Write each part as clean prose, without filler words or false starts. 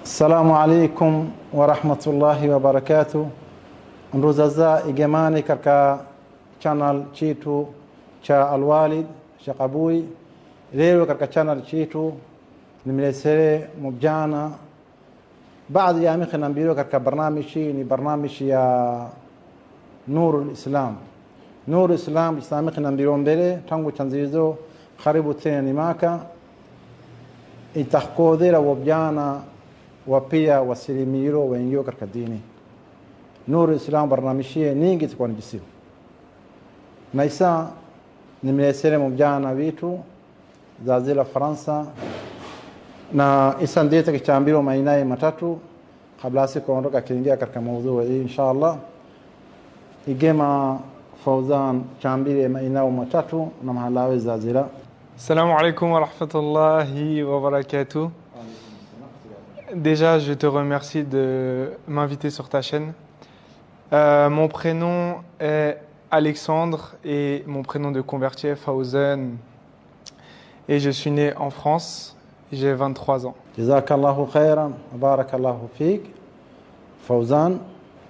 السلام عليكم ورحمة الله وبركاته. Nduzaza igemani katika channel chetu cha Alwalid Sheikh Abui. Leo katika channel chetu nimelesere mjana baadhi ya mikhi nambiro katika barnamishi ni barnamishi ya Nurul Islam. Nurul Islam islamic nambiro mbele tangu chanzizo karibu tena maka itakodera wabjana wapia wasilimiro waingio katika dini. Nurul Islam barnamishie nyingi zikuwa nijisiu. Na isa nimelesere mjana vitu za zila Faransa na isa ndeta kichambiro mainai matatu kabla sikuondoka kiingia katika mada hii inshallah. Igema Fauzan chambire mainao matatu na mahalawe za zila. Assalamu alaikum wa rahmatullahi wa barakatuh. Déjà, je te remercie de m'inviter sur ta chaîne. Mon prénom est Alexandre et mon prénom de converti est Fauzan. Et je suis né en France. J'ai 23 ans. Jazakallahu khairan, barakallahu fik. Fauzan,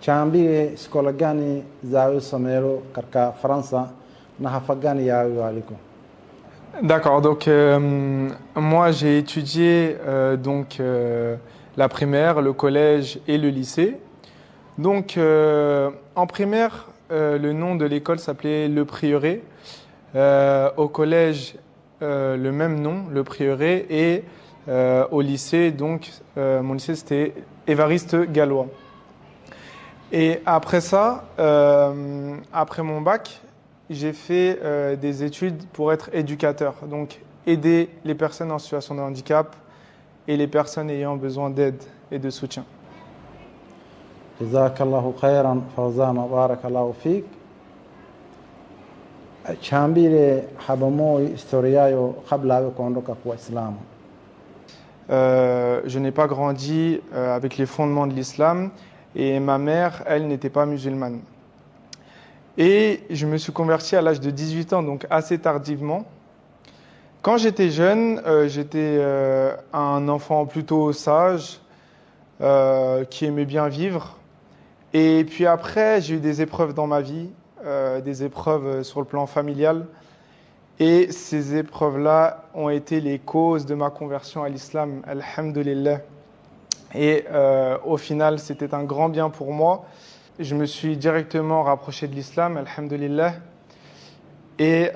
chambire skola gani zawi somero katika Faransa na hafa gani yawi waliko? D'accord, donc moi j'ai étudié la primaire, le collège et le lycée. Donc en primaire, le nom de l'école s'appelait Le Prieuré. Au collège, le même nom, Le Prieuré. Et au lycée, donc mon lycée c'était Évariste Galois. Et après ça, après mon bac, j'ai fait des études pour être éducateur, donc aider les personnes en situation de handicap et les personnes ayant besoin d'aide et de soutien. Jazakallahu khairan Fauzan wa barakallahu fik. Chambire habamo historiayo kabla ya kuondoka kwa Islam. Je n'ai pas grandi avec les fondements de l'islam et ma mère, elle, n'était pas musulmane. Et je me suis converti à l'âge de 18 ans, donc assez tardivement. Quand j'étais jeune, j'étais un enfant plutôt sage, qui aimait bien vivre. Et puis après, j'ai eu des épreuves dans ma vie, des épreuves sur le plan familial. Et ces épreuves-là ont été les causes de ma conversion à l'islam, alhamdulillah. Et au final, c'était un grand bien pour moi. Je me suis directement rapproché de l'islam, alhamdulillah. Et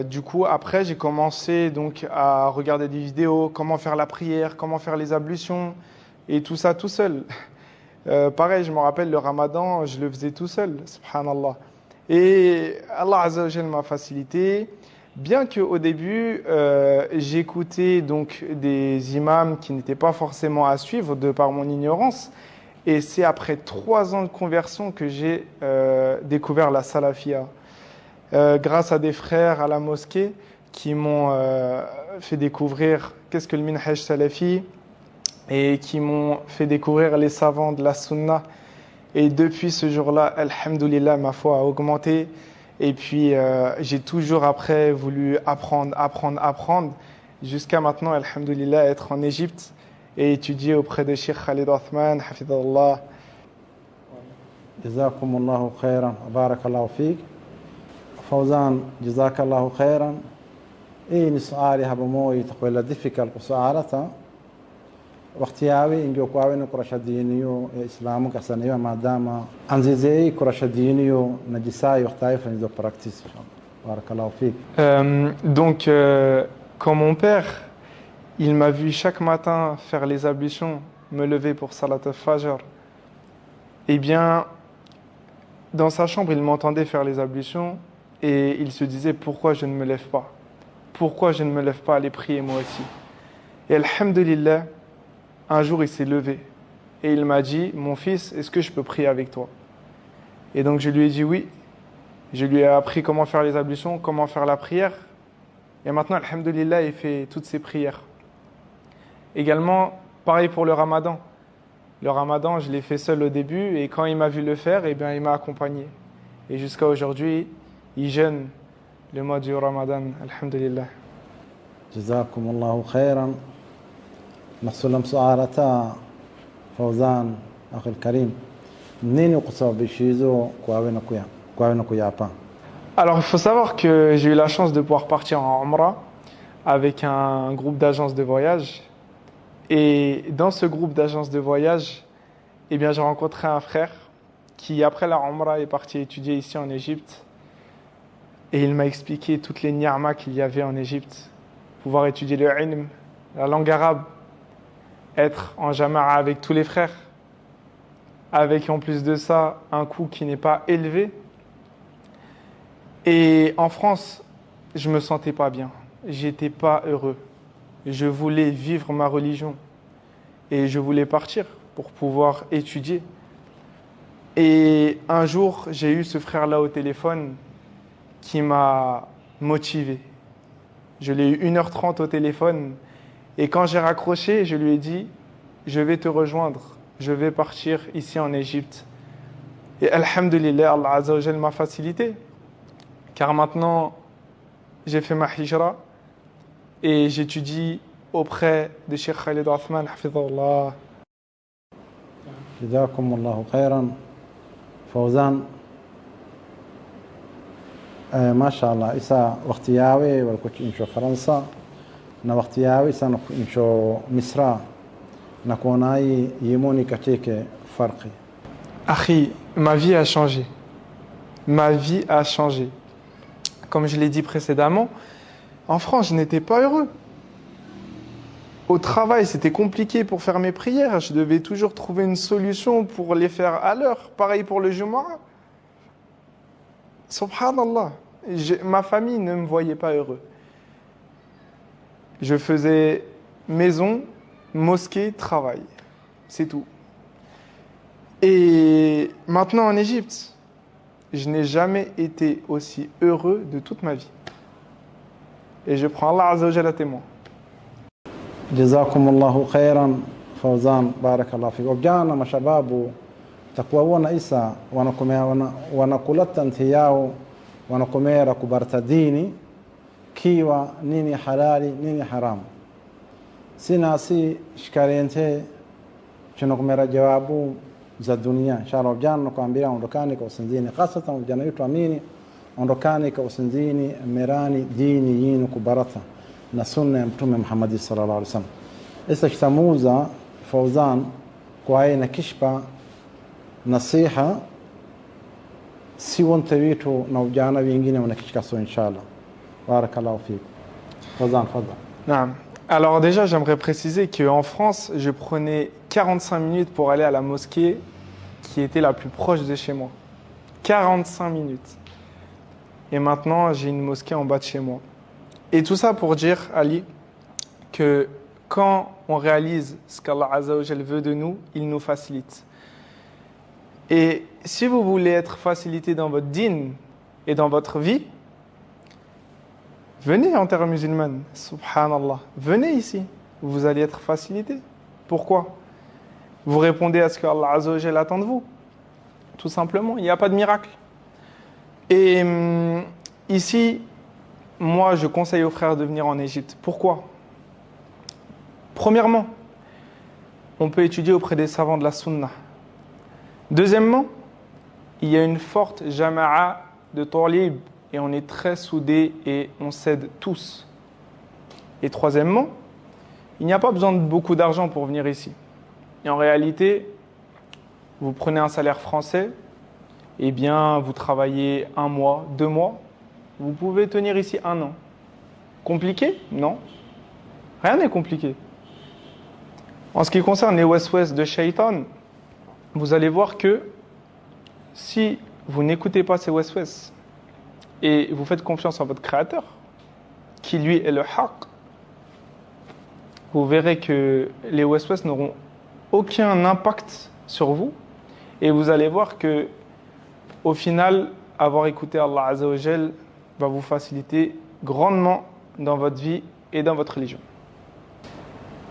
du coup, après, j'ai commencé donc à regarder des vidéos, comment faire la prière, comment faire les ablutions, et tout ça tout seul. Pareil, je me rappelle, le ramadan, je le faisais tout seul, subhanallah. Et Allah Azza wa Jal m'a facilité. Bien qu'au début, j'écoutais donc des imams qui n'étaient pas forcément à suivre de par mon ignorance. Et c'est après 3 ans de conversion que j'ai découvert la salafia. Grâce à des frères à la mosquée qui m'ont fait découvrir qu'est-ce que le minhaj salafi et qui m'ont fait découvrir les savants de la sunna. Et depuis ce jour-là, alhamdulillah, ma foi a augmenté. Et puis j'ai toujours après voulu apprendre, jusqu'à maintenant, alhamdulillah, être en Égypte et étudier auprès de Cheikh Khalid Othman, hafidhahullah. Jazakumullahu khairan, barakallahu fik. Fauzan, jazakallahu khairan. Ni suali habamoi takwela difficult sualata. Waqtiyawi ingo kwawe no kurasha diniyo islamu kasaniyo madama anzizei kurasha diniyo najisai waqtayi fani do practice. Barakallahu fik. Donc quand mon père il m'a vu chaque matin faire les ablutions, me lever pour Salat al-Fajr. Eh bien, dans sa chambre, il m'entendait faire les ablutions et il se disait pourquoi je ne me lève pas? Pourquoi je ne me lève pas à aller prier moi aussi? Et alhamdulillah, un jour il s'est levé et il m'a dit mon fils, est-ce que je peux prier avec toi? Et donc je lui ai dit oui. Je lui ai appris comment faire les ablutions, comment faire la prière. Et maintenant, alhamdulillah, il fait toutes ses prières. Également, pareil pour le ramadan. Le ramadan, je l'ai fait seul au début et quand il m'a vu le faire, eh bien, il m'a accompagné. Et jusqu'à aujourd'hui, il jeûne le mois du ramadan, alhamdulillah. Jazakumullahu khairan. Nasulam su'alata فوزان أخي الكريم نيني قصوا بشيزو كواوينا كويابا. Alors, il faut savoir que j'ai eu la chance de pouvoir partir en Umrah avec un groupe d'agences de voyage. Et dans ce groupe d'agences de voyage, eh bien, j'ai rencontré un frère qui, après la Umrah, est parti étudier ici en Égypte. Et il m'a expliqué toutes les ni'mas qu'il y avait en Égypte. Pouvoir étudier le ilm, la langue arabe, être en jama'a avec tous les frères, avec en plus de ça un coût qui n'est pas élevé. Et en France, je me sentais pas bien, j'étais pas heureux. Je voulais vivre ma religion et je voulais partir pour pouvoir étudier. Et un jour, j'ai eu ce frère-là au téléphone qui m'a motivé. Je l'ai eu 1h30 au téléphone et quand j'ai raccroché, je lui ai dit « Je vais te rejoindre, je vais partir ici en Égypte. » Et alhamdulillah, Allah Azza wa Jal m'a facilité. Car maintenant, j'ai fait ma hijra et j'étudie auprès de Cheikh Khalid Othman, hafidhahullah. جزاكم الله خيرا فوزان. ما شاء الله إسا وقتياوي والكوتش إنشو فرنسا نا وقتياوي إسا إنشو مصر نكوناي يموني كتيك فرقي. Akhi, ma vie a changé. Ma vie a changé. Comme je l'ai dit précédemment, en France, je n'étais pas heureux. Au travail, c'était compliqué pour faire mes prières. Je devais toujours trouver une solution pour les faire à l'heure. Pareil pour le Jumu'ah. Subhanallah. Ma famille ne me voyait pas heureux. Je faisais maison, mosquée, travail. C'est tout. Et maintenant en Égypte, je n'ai jamais été aussi heureux de toute ma vie. Et je prends Allah Azza wa Jalla témoin. جزاكم الله خيرا فوزان بارك الله فيك. وبجانا ما شبابو تقوون إسا ونقولت انتياو ونقوميرا كبرت ديني كيوا نيني حلالي نيني حرام سيناسي شكارينتي شنقوميرا جوابو za dunia inshallah vijana kuambia ondokani kwa usinzini hasa vijana wetu amini ondokani kwa usinzini merani dini yenu kubarata na sunna ya mtume Muhammad sallallahu alaihi wasallam. Isa kitamuza Fauzan kwa aina kishpa nasiha si wonte wetu na vijana wengine wanakishika so inshallah. Barakallahu fik. Fauzan fadhal. Naam. Alors déjà, j'aimerais préciser qu'en France, je prenais 45 minutes pour aller à la mosquée qui était la plus proche de chez moi. 45 minutes. Et maintenant, j'ai une mosquée en bas de chez moi. Et tout ça pour dire, Ali, que quand on réalise ce qu'Allah Azza wa Jal veut de nous, il nous facilite. Et si vous voulez être facilité dans votre din et dans votre vie, venez en terre musulmane, subhanallah. Venez ici, vous allez être facilité. Pourquoi? Vous répondez à ce que Allah Azza wa Jal attend de vous. Tout simplement, il n'y a pas de miracle. Et ici, moi, je conseille aux frères de venir en Égypte. Pourquoi? Premièrement, on peut étudier auprès des savants de la Sunna. Deuxièmement, il y a une forte jama'a de talib et on est très soudés et on s'aide tous. Et troisièmement, il n'y a pas besoin de beaucoup d'argent pour venir ici. Et en réalité, vous prenez un salaire français, eh bien, vous travaillez 1 mois, 2 mois, vous pouvez tenir ici 1 an. Compliqué? Non. Rien n'est compliqué. En ce qui concerne les West-West de Shaitan, vous allez voir que si vous n'écoutez pas ces West-West et vous faites confiance en votre Créateur, qui lui est le Haqq, vous verrez que les West-West n'auront aucun impact sur vous et vous allez voir que au final, avoir écouté Allah Azza wa Jal va vous faciliter grandement dans votre vie et dans votre religion.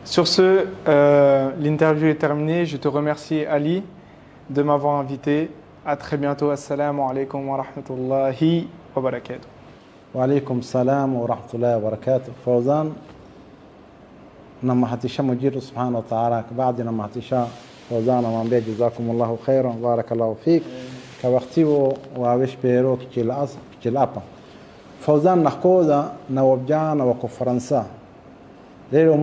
Sur ce, l'interview est terminée. Je te remercie, Ali, de m'avoir invité. À très bientôt. Assalamu alaikum wa rahmatullahi wa barakatuh. Wa alaikum salam wa rahmatullahi wa barakatuh. Fauzan, nama hatisha mujiru subhanahu wa ta'ala, baadi nama hatisha Fauzana mwambie jazakumullahu khairan barakallahu fik ka waqtiwo wa wish pero kichilapa Fauzan nakoda na wabjana wako Faransa leo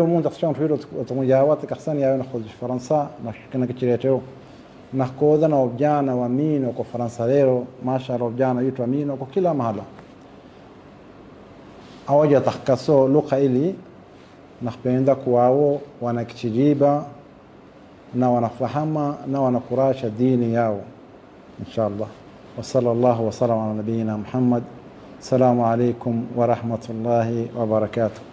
mun taqshan filo tumujawat kahsan ya nakhudh Faransa na kichileteo nakoda na wabjana wa mino wako Faransa leo mashallah wabjana yitu mino kwa kila mahala awaja tahkaso lugha ili nakpenda kwao wanakijiba na wanafahama na wanakurasha dini yao inshallah wa sallallahu wa sallam ala nabiyyina Muhammad. Assalamu alaykum wa rahmatullahi wa barakatuh.